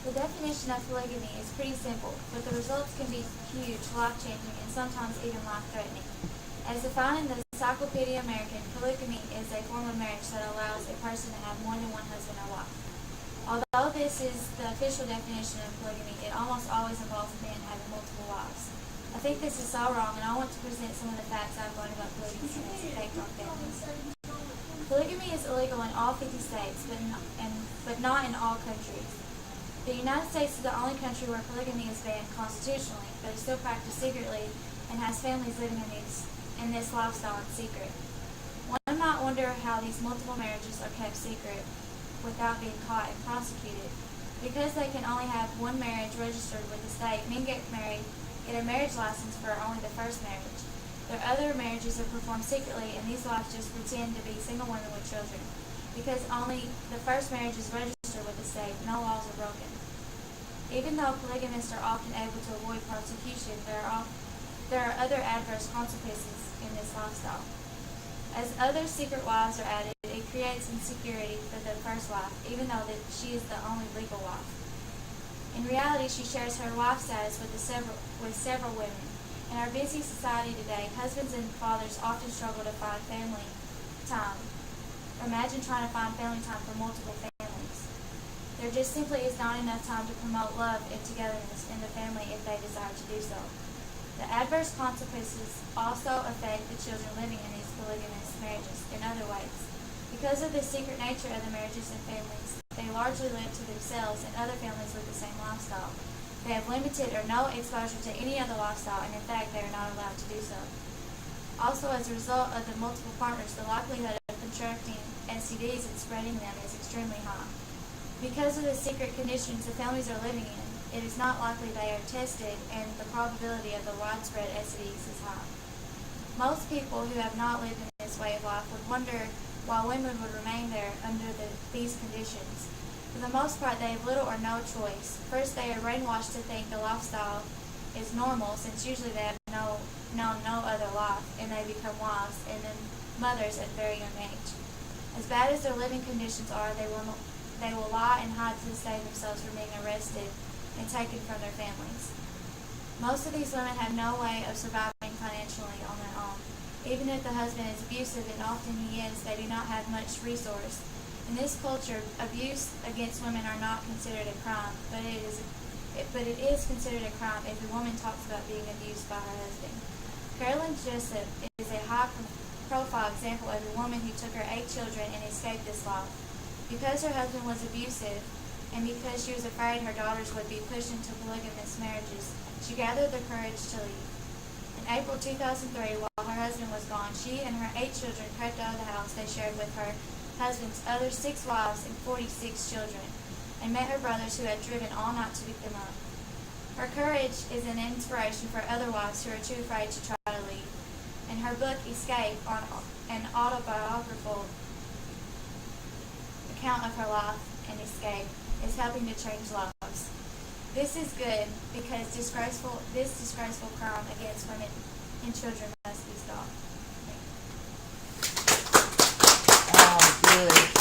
The definition of polygamy is pretty simple, but the results can be huge, life-changing, and sometimes even life-threatening. As defined in the Encyclopedia American, polygamy is a form of marriage that allows a person to have more than one husband or wife. Although this is the official definition of polygamy, it almost always involves a man having multiple wives. I think this is so wrong, and I want to present some of the facts I've learned about polygamy and its effect on families. Polygamy is illegal in all 50 states, but not in all countries. The United States is the only country where polygamy is banned constitutionally, but is still practiced secretly and has families living in this lifestyle in secret. One might wonder how these multiple marriages are kept secret without being caught and prosecuted. Because they can only have one marriage registered with the state, men get a marriage license for only the first marriage. Their other marriages are performed secretly, and these wives just pretend to be single women with children. Because only the first marriage is registered with the state, no laws are broken. Even though polygamists are often able to avoid prosecution, there are other adverse consequences in this lifestyle. As other secret wives are added, it creates insecurity for the first wife, even though she is the only legal wife. In reality, she shares her wife status with several women. In our busy society today, husbands and fathers often struggle to find family time. Imagine trying to find family time for multiple families. There just simply is not enough time to promote love and togetherness in the family if they desire to do so. The adverse consequences also affect the children living in these polygamous marriages in other ways. Because of the secret nature of the marriages and families, they largely live to themselves and other families with the same lifestyle. They have limited or no exposure to any other lifestyle, and in fact, they are not allowed to do so. Also, as a result of the multiple partners, the likelihood of contracting STDs and spreading them is extremely high. Because of the secret conditions the families are living in, it is not likely they are tested, and the probability of the widespread STDs is high. Most people who have not lived in this way of life would wonder why women would remain there under these conditions. For the most part, they have little or no choice. First, they are brainwashed to think the lifestyle is normal, since usually they have known no other life, and they become wives and then mothers at a very young age. As bad as their living conditions are, they will lie and hide to save themselves from being arrested and taken from their families. Most of these women have no way of surviving financially on their own. Even if the husband is abusive, and often he is, they do not have much resource. In this culture, abuse against women are not considered a crime, but it is considered a crime if a woman talks about being abused by her husband. Carolyn Jessup is a high-profile example of a woman who took her 8 children and escaped this life. Because her husband was abusive, and because she was afraid her daughters would be pushed into polygamous marriages, she gathered the courage to leave. In April 2003, while her husband was gone, she and her 8 children crept out of the house they shared with her husband's other 6 wives and 46 children, and met her brothers who had driven all night to pick them up. Her courage is an inspiration for other wives who are too afraid to try to leave, and her book, Escape, an autobiographical account of her life and escape, is helping to change lives. This is good because this disgraceful crime against women and children must be stopped. Good.